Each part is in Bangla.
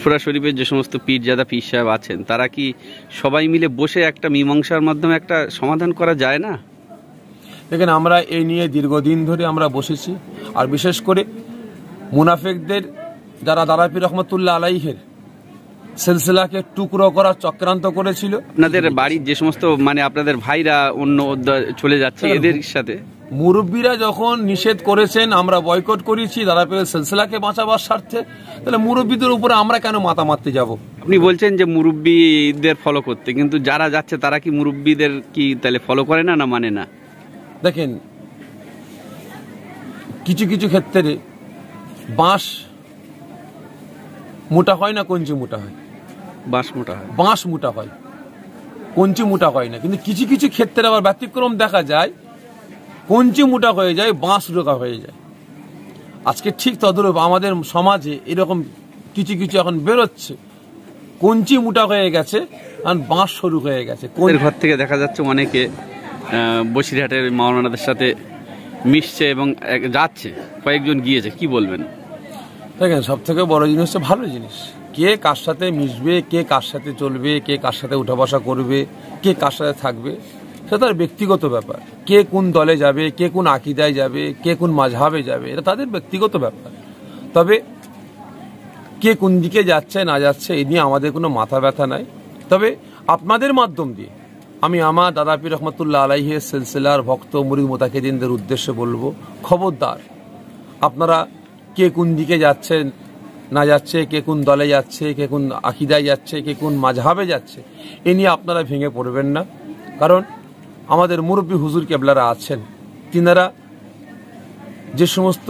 ফুরফুরা শরীফের যে সমস্ত পীরজাদা পীর সাহেব আছেন তারা কি সবাই মিলে বসে একটা মীমাংসার মাধ্যমে একটা সমাধান করা যায় না? দেখেন, আমরা এই নিয়ে দীর্ঘদিন ধরে আমরা বসেছি। আর বিশেষ করে মুনাফিকদের যারা দাদা পীর রহমতুল্লাহ আলাইহের সিলসিলাকে টুকরো করার চক্রান্ত করেছিল। আপনাদের বাড়ির যে সমস্ত আপনাদের ভাইরা অন্য চলে যাচ্ছে এদের সাথে মুরব্বীরা যখন নিষেধ করেছেন, আমরা বয়কট করেছি দাদা পীরের সিলসিলাকে বাঁচাবার স্বার্থে, তাহলে মুরব্বীদের উপরে আমরা কেন মাথা মারতে যাব? আপনি বলছেন যে মুরব্বীদের ফলো করতে, কিন্তু যারা যাচ্ছে তারা কি মুরব্বীদের কি তাহলে ফলো করে না, না মানে না? দেখেন, কিছু কিছু ক্ষেত্রে বাঁশ মোটা হয় না, কঞ্চি মোটা হয়। বাঁশ মোটা হয়, বাঁশ মোটা হয়, কঞ্চি মোটা হয় না। কিন্তু কিছু কিছু ক্ষেত্রে আবার ব্যতিক্রম দেখা যায়, কঞ্চি মোটা হয়ে যায়, বাঁশ রোগা হয়ে যায়। আজকে ঠিক তদ্রূপ আমাদের সমাজে এরকম কিছু কিছু এখন বেরোচ্ছে, কঞ্চি মোটা হয়ে গেছে আর বাঁশ সরু হয়ে গেছে। ঘর থেকে দেখা যাচ্ছে অনেকে বসিরহাটের মাওলানাদের সাথে মিশছে এবং যাচ্ছে, কয়েকজন গিয়েছে, কি বলবেন? দেখেন, সব থেকে বড় জিনিস হচ্ছে ভালো জিনিস। কে কার সাথে মিশবে, কে কার সাথে চলবে, কে কার সাথে উঠা বসা করবে, কে কার সাথে থাকবে, সেটা তার ব্যক্তিগত ব্যাপার। কে কোন দলে যাবে, কে কোন আকিদায় যাবে, কে কোন মাযহাবে যাবে, এটা তাদের ব্যক্তিগত ব্যাপার। তবে কে কোন দিকে যাচ্ছে না যাচ্ছে এই নিয়ে আমাদের কোনো মাথা ব্যথা নাই। তবে আপনাদের মাধ্যম দিয়ে আমি আমার দাদা পীর রহমতুল্লাহ আলাইহির সিলসিলার ভক্ত মুরিদ মুতাকিদিনদের উদ্দেশ্যে বলবো, খবরদার, আপনারা কে কোন দিকে যাচ্ছেন না যাচ্ছে, কে কোন দলে যাচ্ছে, কে কোন আকিদায় যাচ্ছে, কে কোন মাযহাবে যাচ্ছে, এ নিয়ে আপনারা ভেঙে পড়বেন না। কারণ আমাদের মুরব্বী হুজুর কেবলারা আছেন, তিনারা যে সমস্ত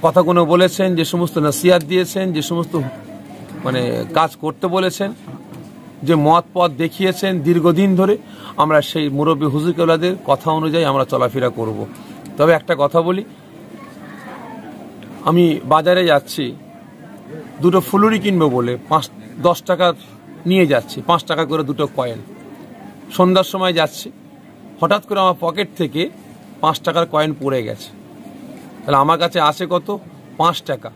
কথাগুলো বলেছেন, যে সমস্ত নসিহত দিয়েছেন, যে সমস্ত কাজ করতে বলেছেন, যে মত পথ দেখিয়েছেন দীর্ঘদিন ধরে, আমরা সেই মুরব্বী হুজুর কেবলাদের কথা অনুযায়ী আমরা চলাফেরা করব। তবে একটা কথা বলি, আমি বাজারে যাচ্ছি দুটো ফুলুরি কিনবো বলে 10 টাকা নিয়ে যাচ্ছি, 5 টাকা করে দুটো কয়েন। সন্ধ্যার সময় যাচ্ছি, হঠাৎ করে আমার পকেট থেকে 5 টাকার কয়েন পড়ে গেছে। তাহলে আমার কাছে আছে কত? 5 টাকা।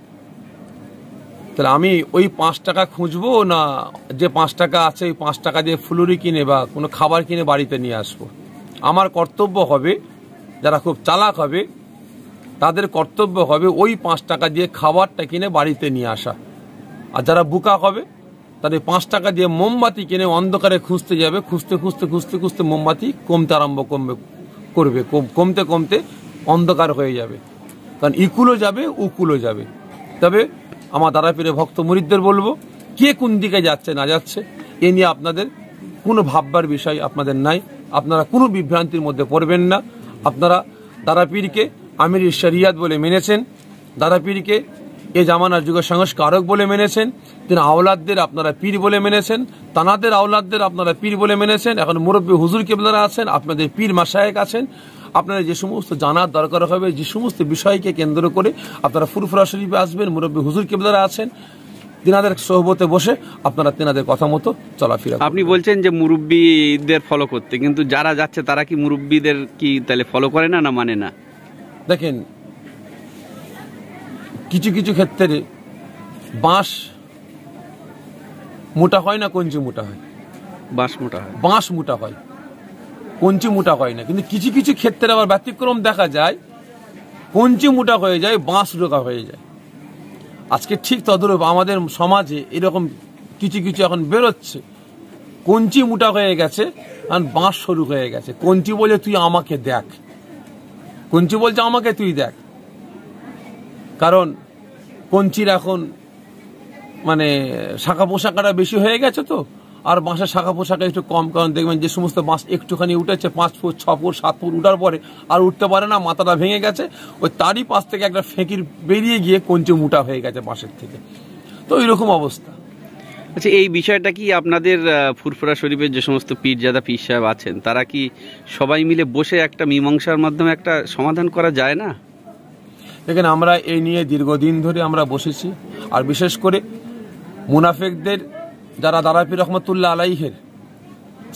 তাহলে আমি ওই 5 টাকা খুঁজবো, না যে 5 টাকা আছে ওই 5 টাকা দিয়ে ফুলুরি কিনে বা কোনো খাবার কিনে বাড়িতে নিয়ে আসবো? আমার কর্তব্য হবে, যারা খুব চালাক হবে তাদের কর্তব্য হবে ওই 5 টাকা দিয়ে খাবারটা কিনে বাড়িতে নিয়ে আসা। আর যারা বোকা হবে তাদের 5 টাকা দিয়ে মোমবাতি কিনে অন্ধকারে খুঁজতে যাবে, খুঁজতে খুঁজতে খুঁজতে খুঁজতে মোমবাতি কমতে আরম্ভ করবে, কমতে কমতে অন্ধকার হয়ে যাবে। কারণ ইকুলো যাবে, উকুলো যাবে। তবে আমার দাদা পীরের ভক্ত মুরিদদের বলবো, কে কোন দিকে যাচ্ছে না যাচ্ছে এ নিয়ে আপনাদের কোনো ভাববার বিষয় আপনাদের নাই। আপনারা কোনো বিভ্রান্তির মধ্যে পড়বেন না। আপনারা দাদা পীরকে আমির শরিয়াত বলে মেনেছেন, দাদা পীরকে এ জামানার যুগের সংস্কারক বলে মেনেছেন, তিনি আওলাদদের আপনারা পীর বলে মেনেছেন, তানাদের আওলাদদের আপনারা পীর বলে মেনেছেন। এখন মুরব্বী হুজুর কেবলারা আছেন, আপনাদের পীর মাশায়েখ আছেন। আপনারা যে সমস্ত জানার দরকার হবে, যে সমস্ত বিষয়কে কেন্দ্র করে আপনারা ফুরফুরা শরীফে আসবেন, মুরব্বী হুজুর কেবলারা আছেন, তিনাদের সোহবতে বসে আপনারা তিনাদের কথা মতো চলাফেরা। আপনি বলছেন যে মুরব্বীদের ফলো করতে, কিন্তু যারা যাচ্ছে তারা কি মুরব্বীদের কি তাহলে ফলো করে না, না মানে না? দেখেন, কিছু কিছু ক্ষেত্রে বাঁশ মোটা হয় না, কঞ্চি মোটা হয়। বাঁশ মোটা হয়, বাঁশ মোটা হয়, কঞ্চি মোটা হয় না। কিন্তু কিছু কিছু ক্ষেত্রে আবার ব্যতিক্রম দেখা যায়, কঞ্চি মোটা হয়ে যায়, বাঁশ রোগা হয়ে যায়। আজকে ঠিক তদ্রূপ আমাদের সমাজে এরকম কিছু কিছু এখন বেরোচ্ছে, কঞ্চি মোটা হয়ে গেছে আর বাঁশ সরু হয়ে গেছে। কঞ্চি বলে তুই আমাকে দেখ, কঞ্চি বলছে আমাকে তুই দেখ। কারণ কঞ্চির এখন শাখা পোশাকাটা বেশি হয়ে গেছে তো, আর বাঁশের শাখা পোশাকা একটু কম। কারণ দেখবেন যে সমস্ত বাঁশ একটুখানি উঠেছে 5 ফুট 6 ফুট 7 ফুট উঠার পরে আর উঠতে পারে না, মাথাটা ভেঙে গেছে, ওই তারই পাশ থেকে একটা ফেঁকির বেরিয়ে গিয়ে কঞ্চি মোটা হয়ে গেছে বাঁশের থেকে। তো এইরকম অবস্থা। আচ্ছা, এই বিষয়টা কি আপনাদের ফুরফুরা শরীফের যে সমস্ত পীরজাদা পীর সাহেব আছেন তারা কি সবাই মিলে বসে একটা মীমাংসার মাধ্যমে একটা সমাধান করা যায় না? দেখেন, আমরা এই নিয়ে দীর্ঘদিন ধরে আমরা বসেছি। আর বিশেষ করে মুনাফিকদের যারা দাদা পীর রহমতুল্লাহ আলাইহের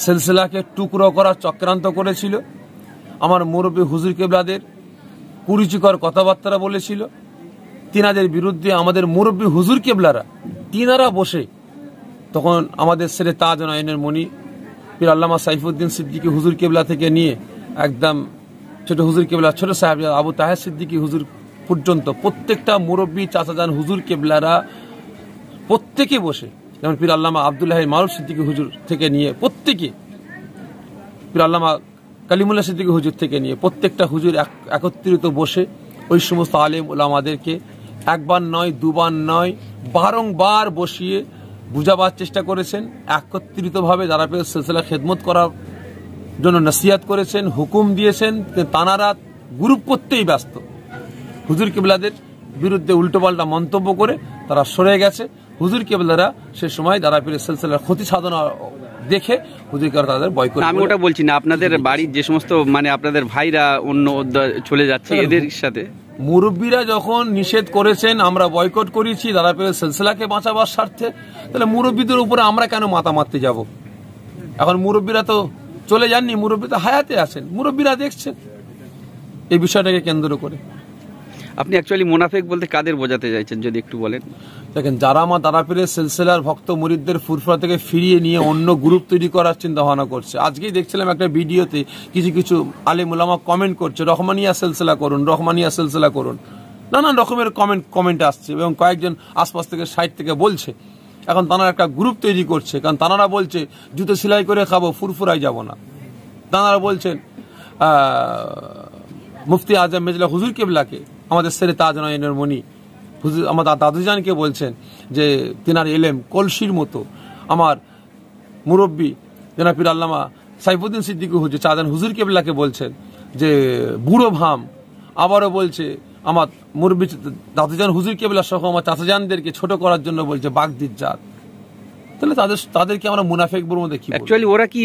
সিলসিলাকে টুকরো করার চক্রান্ত করেছিল, আমার মুরব্বী হুজুর কেবলাদের কুরুচিকর কথাবার্তা বলেছিল, তিনাদের বিরুদ্ধে আমাদের মুরব্বী হুজুর কেবলারা তিনারা বসে তখন আমাদের সেরে তাজ নয়নের মণি পীর আল্লামা সাইফুদ্দিন সিদ্দিকী হুজুর কেবলা থেকে নিয়ে একদম ছোট হুজুর কেবলা ছোট সাহেব আবু তাহের সিদ্দিকী হুজুর পর্যন্ত প্রত্যেকটা মুরব্বী চাচাজান হুজুর কেবলারা প্রত্যেকে বসে, যেমন পীর আল্লামা আব্দুল্লাহ মারুফ সিদ্দিকী হুজুর থেকে নিয়ে প্রত্যেকে, পীর আল্লামা কালিমুল্লাহ সিদ্দিকী হুজুর থেকে নিয়ে প্রত্যেকটা হুজুর একত্রিত বসে ওই সমস্ত আলেম ওলামাদেরকে একবার নয় দুবার নয় বারংবার বসিয়ে বুঝাবার চেষ্টা করেছেন, একত্রিতভাবে দারাপীরের সিলসিলা খেদমত করার জন্য নসিহত করেছেন, হুকুম দিয়েছেন। তানারা গ্রুপ করতেই ব্যস্ত, হুজুর কেবলাদের বিরুদ্ধে উল্টোপাল্টা মন্তব্য করে তারা সরে গেছে। হুজুর কেবলারা সে সময় দারাপীরের সিলসিলার ক্ষতি সাধনা দেখে হুজুর কেবলা তাদের বয়কট। আমি ওটা বলছি না, আপনাদের বাড়ির যে সমস্ত মানে আপনাদের ভাইরা অন্য চলে যাচ্ছে এদের সাথে মুরব্বীরা যখন নিষেধ করেছেন, আমরা বয়কট করেছি দারাপীরের সিলসিলাকে বাঁচাবার স্বার্থে, তাহলে মুরব্বীদের উপরে আমরা কেন মাথা মারতে যাব? এখন মুরব্বীরা তো চলে যাননি, মুরব্বী তো হায়াতে আছেন, মুরব্বীরা দেখছেন এই বিষয়টাকে কেন্দ্র করে। আপনি অ্যাকচুয়ালি মুনাফিক বলতে কাদের বোঝাতে চাইছেন যদি একটু বলেন? দেখেন, যারা আমার দারাপীরের সিলসিলার ভক্ত মুরিদদের ফুরফুরা থেকে ফিরিয়ে নিয়ে অন্য গ্রুপ তৈরি করার চিন্তা ভাবনা করছে। আজকেই দেখছিলাম একটা ভিডিওতে কিছু কিছু আলেম উলামা কমেন্ট করছে, রহমানিয়া সিলসিলা করুন, রহমানিয়া সিলসিলা করুন, নানান রকমের কমেন্ট আসছে এবং কয়েকজন আশপাশ থেকে সাইড থেকে বলছে এখন তারা একটা গ্রুপ তৈরি করছে, কারণ তারা বলছে জুতো সেলাই করে খাবো, ফুরফুরাই যাব না। তারা বলছেন মুফতি আজম মেজলা হুজুর কেবলাকে, আমাদের সেরে তাজ নয়নের মণি হুজুর আমার দাদুজানকে বলছেন যে তিনার এলেম কলসির মতো। আমার মুরব্বী জনাব পীর আল্লামা সাইফুদ্দিন সিদ্দিকী হুজুর চাঁদান হুজুর কেবলাকে বলছেন যে বুড়ো ভাম। আবারও বলছে আমার মুরব্বী দাদুজান হুজুর কেবলা সহ আমার চাচাজানদেরকে ছোট করার জন্য বলছে বাগদির জাত। তাহলে তাদেরকে আমরা মুনাফিক বলবো দেখি। অ্যাকচুয়ালি ওরা কি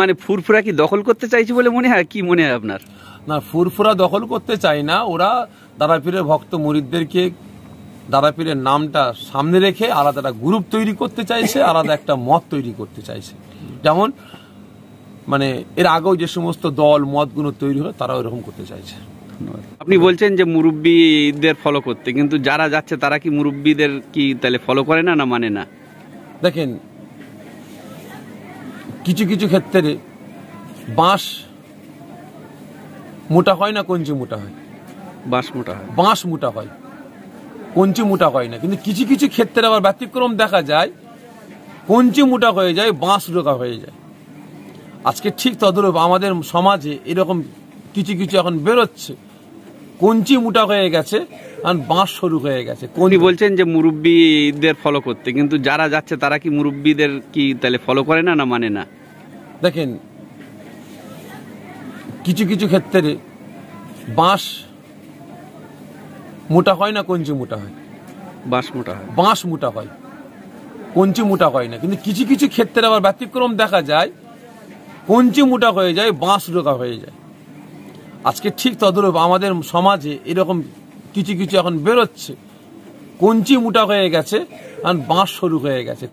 মানে ফুরফুরা কি দখল করতে চাইছে বলে মনে হয়? কি মনে হয় আপনার? না, ফুরফুরা দখল করতে চাই না, ওরা দারাপীরের ভক্ত মুরিদদেরকে দারাপীরের নামটা সামনে রেখে আলাদা একটা গ্রুপ তৈরি করতে চাইছে, আলাদা একটা মত তৈরি করতে চাইছে। যেমন মানে এর আগেও যে সমস্ত দল মতগুলো তৈরি হয় তারা ওইরকম করতে চাইছে। আপনি বলছেন যে মুরব্বীদের ফলো করতে, কিন্তু যারা যাচ্ছে তারা কি মুরব্বীদের কি তাহলে ফলো করে না, না মানে না? দেখেন, কিছু কিছু ক্ষেত্রে বাঁশ মোটা হয় না, কঞ্চি মোটা হয়। বাঁশ মোটা হয়, বাঁশ মোটা হয়, কঞ্চি মোটা হয় না। কিন্তু কিছু কিছু ক্ষেত্রে আবার ব্যতিক্রম দেখা যায়, কঞ্চি মোটা হয়ে যায়, বাঁশ রোগা হয়ে যায়। আজকে ঠিক তদ্রূপ আমাদের সমাজে এরকম কিছু কিছু এখন বেরোচ্ছে, কঞ্চি মোটা হয়ে গেছে আর বাঁশ সরু হয়ে গেছে। উনি বলছেন যে মুরব্বীদের ফলো করতে, কিন্তু যারা যাচ্ছে তারা কি মুরব্বীদের কি তাহলে ফলো করে না, না মানে না? দেখেন, কিছু কিছু ক্ষেত্রে বাঁশ মোটা হয় না, কঞ্চি মোটা হয়। বাঁশ মোটা হয়, বাঁশ মোটা হয়, কঞ্চি মোটা হয় না। কিন্তু কিছু কিছু ক্ষেত্রে আবার ব্যতিক্রম দেখা যায়, কঞ্চি মোটা হয়ে যায়, বাঁশ রোগা হয়ে যায়। আজকে ঠিক তদ্রূপ আমাদের সমাজে এরকম কিছু কিছু এখন বেরোচ্ছে, কঞ্চি মোটা হয়ে গেছে আর বাঁশ সরু হয়ে গেছে।